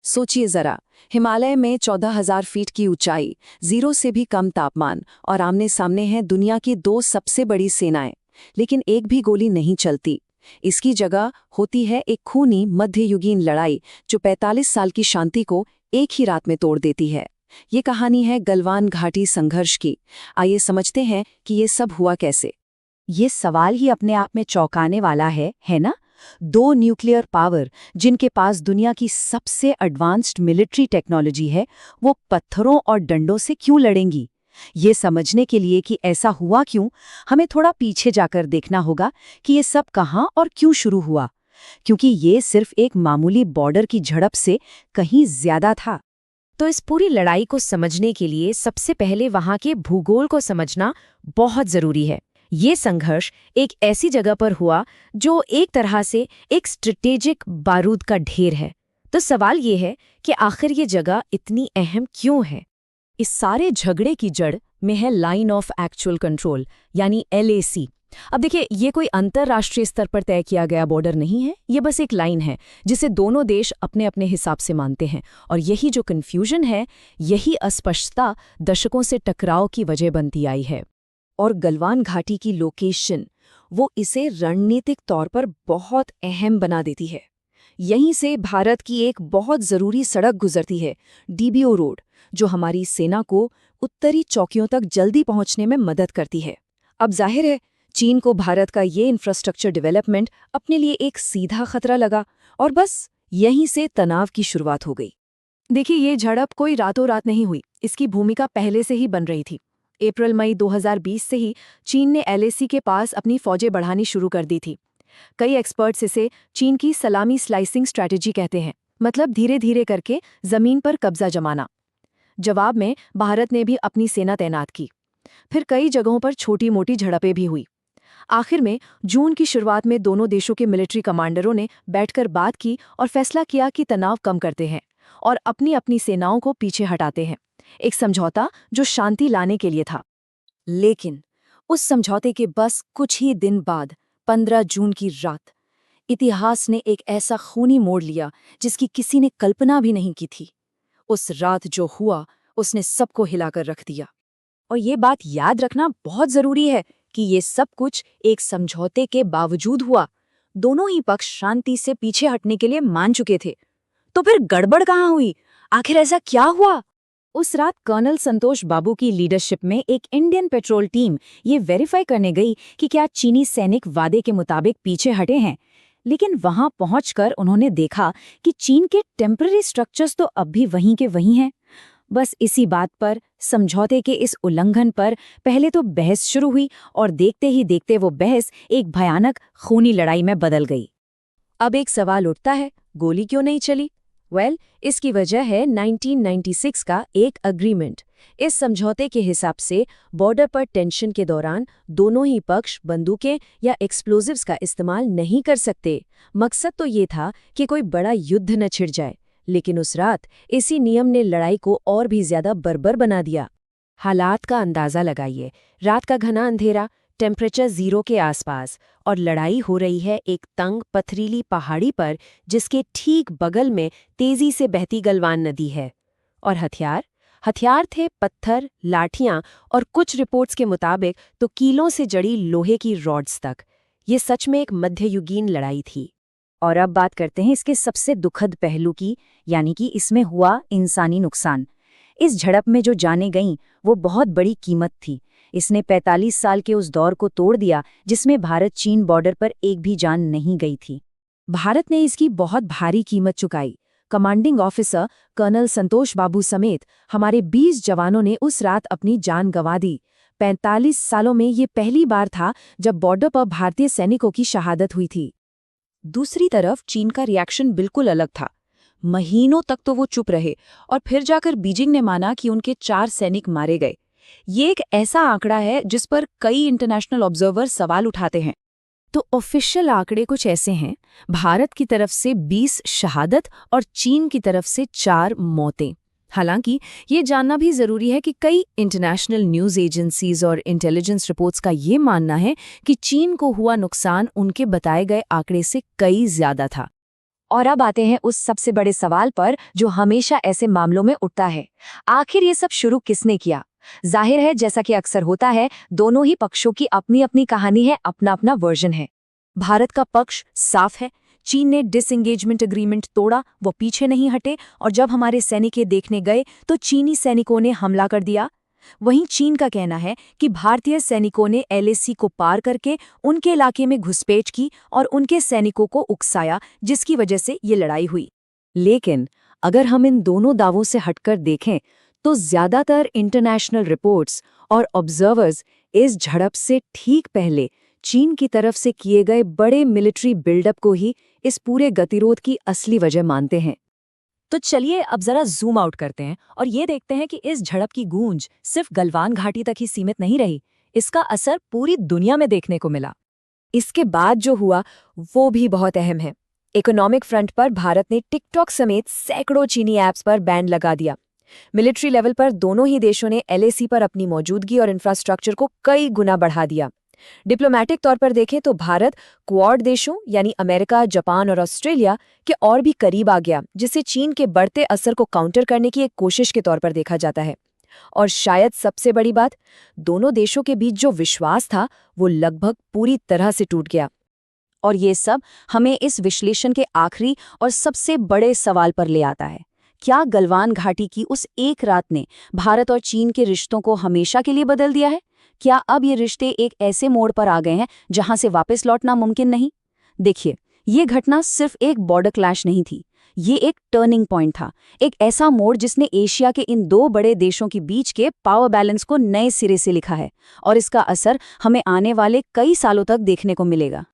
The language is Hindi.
सोचिए जरा, हिमालय में 14,000 फीट की ऊंचाई, जीरो से भी कम तापमान और आमने सामने हैं दुनिया की दो सबसे बड़ी सेनाएं, लेकिन एक भी गोली नहीं चलती। इसकी जगह होती है एक खूनी मध्ययुगीन लड़ाई जो 45 साल की शांति को एक ही रात में तोड़ देती है। ये कहानी है गलवान घाटी संघर्ष की। आइए समझते हैं कि ये सब हुआ कैसे। ये सवाल ही अपने आप में चौंकाने वाला है ना? दो न्यूक्लियर पावर जिनके पास दुनिया की सबसे एडवांस्ड मिलिट्री टेक्नोलॉजी है, वो पत्थरों और डंडों से क्यों लड़ेंगी? ये समझने के लिए कि ऐसा हुआ क्यों, हमें थोड़ा पीछे जाकर देखना होगा कि ये सब कहाँ और क्यों शुरू हुआ, क्योंकि ये सिर्फ एक मामूली बॉर्डर की झड़प से कहीं ज्यादा था। तो इस पूरी लड़ाई को समझने के लिए सबसे पहले वहां के भूगोल को समझना बहुत जरूरी है। ये संघर्ष एक ऐसी जगह पर हुआ जो एक तरह से एक स्ट्रेटेजिक बारूद का ढेर है। तो सवाल ये है कि आखिर ये जगह इतनी अहम क्यों है? इस सारे झगड़े की जड़ में है लाइन ऑफ एक्चुअल कंट्रोल, यानी LAC। अब देखिए, ये कोई अंतर्राष्ट्रीय स्तर पर तय किया गया बॉर्डर नहीं है, ये बस एक लाइन है जिसे दोनों देश अपने अपने हिसाब से मानते हैं। और यही जो कन्फ्यूजन है, यही अस्पष्टता दशकों से टकराव की वजह बनती आई है। और गलवान घाटी की लोकेशन, वो इसे रणनीतिक तौर पर बहुत अहम बना देती है। यहीं से भारत की एक बहुत ज़रूरी सड़क गुजरती है, DBO रोड, जो हमारी सेना को उत्तरी चौकियों तक जल्दी पहुंचने में मदद करती है। अब जाहिर है, चीन को भारत का ये इंफ्रास्ट्रक्चर डेवलपमेंट अपने लिए एक सीधा खतरा लगा और बस यहीं से तनाव की शुरुआत हो गई। देखिए, ये झड़प कोई रातों रात नहीं हुई, इसकी भूमिका पहले से ही बन रही थी। अप्रैल-मई 2020 से ही चीन ने LAC के पास अपनी फौजें बढ़ानी शुरू कर दी थी। कई एक्सपर्ट्स इसे चीन की सलामी स्लाइसिंग स्ट्रैटेजी कहते हैं, मतलब धीरे धीरे करके जमीन पर कब्जा जमाना। जवाब में भारत ने भी अपनी सेना तैनात की। फिर कई जगहों पर छोटी मोटी झड़पें भी हुई। आखिर में जून की शुरुआत में दोनों देशों के मिलिट्री कमांडरों ने बैठकर बात की और फैसला किया कि तनाव कम करते हैं और अपनी अपनी सेनाओं को पीछे हटाते हैं। एक समझौता जो शांति लाने के लिए था। लेकिन उस समझौते के बस कुछ ही दिन बाद 15 जून की रात, इतिहास ने एक ऐसा खूनी मोड़ लिया जिसकी किसी ने कल्पना भी नहीं की थी। उस रात जो हुआ, उसने सबको हिलाकर रख दिया। और ये बात याद रखना बहुत जरूरी है कि ये सब कुछ एक समझौते के बावजूद हुआ। दोनों ही पक्ष शांति से पीछे हटने के लिए मान चुके थे। तो फिर गड़बड़ कहाँ हुई? आखिर ऐसा क्या हुआ? उस रात कर्नल संतोष बाबू की लीडरशिप में एक इंडियन पेट्रोल टीम ये वेरीफाई करने गई कि क्या चीनी सैनिक वादे के मुताबिक पीछे हटे हैं। लेकिन वहां पहुंचकर उन्होंने देखा कि चीन के टेम्पररी स्ट्रक्चर्स तो अब भी वहीं के वहीं हैं। बस इसी बात पर, समझौते के इस उल्लंघन पर पहले तो बहस शुरू हुई और देखते ही देखते वो बहस एक भयानक खूनी लड़ाई में बदल गई। अब एक सवाल उठता है, गोली क्यों नहीं चली? इसकी वजह है 1996 का एक अग्रीमेंट। इस समझौते के हिसाब से बॉर्डर पर टेंशन के दौरान दोनों ही पक्ष बंदूकें या एक्सप्लोजिव्स का इस्तेमाल नहीं कर सकते। मकसद तो ये था कि कोई बड़ा युद्ध न छिड़ जाए, लेकिन उस रात इसी नियम ने लड़ाई को और भी ज्यादा बर्बर बना दिया। हालात का अंदाजा लगाइए, रात का घना अंधेरा, टेम्परेचर 0 के आसपास, और लड़ाई हो रही है एक तंग पथरीली पहाड़ी पर जिसके ठीक बगल में तेजी से बहती गलवान नदी है। और हथियार थे पत्थर, लाठियां और कुछ रिपोर्ट्स के मुताबिक तो कीलों से जड़ी लोहे की रॉड्स तक। ये सच में एक मध्ययुगीन लड़ाई थी। और अब बात करते हैं इसके सबसे दुखद पहलू की, यानी कि इसमें हुआ इंसानी नुकसान। इस झड़प में जो जानें गईं वो बहुत बड़ी कीमत थी। इसने 45 साल के उस दौर को तोड़ दिया जिसमें भारत चीन बॉर्डर पर एक भी जान नहीं गई थी। भारत ने इसकी बहुत भारी कीमत चुकाई। कमांडिंग ऑफिसर कर्नल संतोष बाबू समेत हमारे 20 जवानों ने उस रात अपनी जान गंवा दी। 45 सालों में ये पहली बार था जब बॉर्डर पर भारतीय सैनिकों की शहादत हुई थी। दूसरी तरफ चीन का रिएक्शन बिल्कुल अलग था। महीनों तक तो वो चुप रहे और फिर जाकर बीजिंग ने माना कि उनके 4 सैनिक मारे गए। ये एक ऐसा आंकड़ा है जिस पर कई इंटरनेशनल ऑब्जर्वर सवाल उठाते हैं। तो ऑफिशियल आंकड़े कुछ ऐसे हैं, भारत की तरफ से 20 शहादत और चीन की तरफ से 4 मौतें। हालांकि ये जानना भी जरूरी है कि कई इंटरनेशनल न्यूज़ एजेंसीज और इंटेलिजेंस रिपोर्ट्स का ये मानना है कि चीन को हुआ नुकसान उनके बताए गए आंकड़े से कई ज्यादा था। और अब आते हैं उस सबसे बड़े सवाल पर जो हमेशा ऐसे मामलों में उठता है। आखिर ये सब शुरू किसने किया? जाहिर है, जैसा कि अक्सर होता है, दोनों ही पक्षों की अपनी अपनी कहानी है, अपना अपना वर्जन है। भारत का पक्ष साफ है। चीन ने डिसएंगेजमेंट एग्रीमेंट तोड़ा, वो पीछे नहीं हटे, और जब हमारे सैनिक ये देखने गए तो चीनी सैनिकों ने हमला कर दिया। वहीं चीन का कहना है कि भारतीय सैनिकों ने LAC को पार करके उनके इलाके में घुसपैठ की और उनके सैनिकों को उकसाया, जिसकी वजह से ये लड़ाई हुई। लेकिन अगर हम इन दोनों दावों से हटकर देखें तो ज्यादातर इंटरनेशनल रिपोर्ट्स और ऑब्जर्वर्स इस झड़प से ठीक पहले चीन की तरफ से किए गए बड़े मिलिट्री बिल्डअप को ही इस पूरे गतिरोध की असली वजह मानते हैं। तो चलिए अब जरा जूम आउट करते हैं और ये देखते हैं कि इस झड़प की गूंज सिर्फ गलवान घाटी तक ही सीमित नहीं रही, इसका असर पूरी दुनिया में देखने को मिला। इसके बाद जो हुआ वो भी बहुत अहम है। इकोनॉमिक फ्रंट पर भारत ने टिकटॉक समेत सैकड़ों चीनी ऐप्स पर बैन लगा दिया। मिलिट्री लेवल पर दोनों ही देशों ने LAC पर अपनी मौजूदगी और इंफ्रास्ट्रक्चर को कई गुना बढ़ा दिया। डिप्लोमैटिक तौर पर देखें तो भारत क्वाड देशों यानी अमेरिका, जापान और ऑस्ट्रेलिया के और भी करीब आ गया, जिसे चीन के बढ़ते असर को काउंटर करने की एक कोशिश के तौर पर देखा जाता है। और शायद सबसे बड़ी बात, दोनों देशों के बीच जो विश्वास था वो लगभग पूरी तरह से टूट गया। और ये सब हमें इस विश्लेषण के आखिरी और सबसे बड़े सवाल पर ले आता है। क्या गलवान घाटी की उस एक रात ने भारत और चीन के रिश्तों को हमेशा के लिए बदल दिया है? क्या अब ये रिश्ते एक ऐसे मोड़ पर आ गए हैं जहां से वापस लौटना मुमकिन नहीं? देखिए, ये घटना सिर्फ एक बॉर्डर क्लैश नहीं थी, ये एक टर्निंग पॉइंट था, एक ऐसा मोड़ जिसने एशिया के इन दो बड़े देशों के बीच के पावर बैलेंस को नए सिरे से लिखा है, और इसका असर हमें आने वाले कई सालों तक देखने को मिलेगा।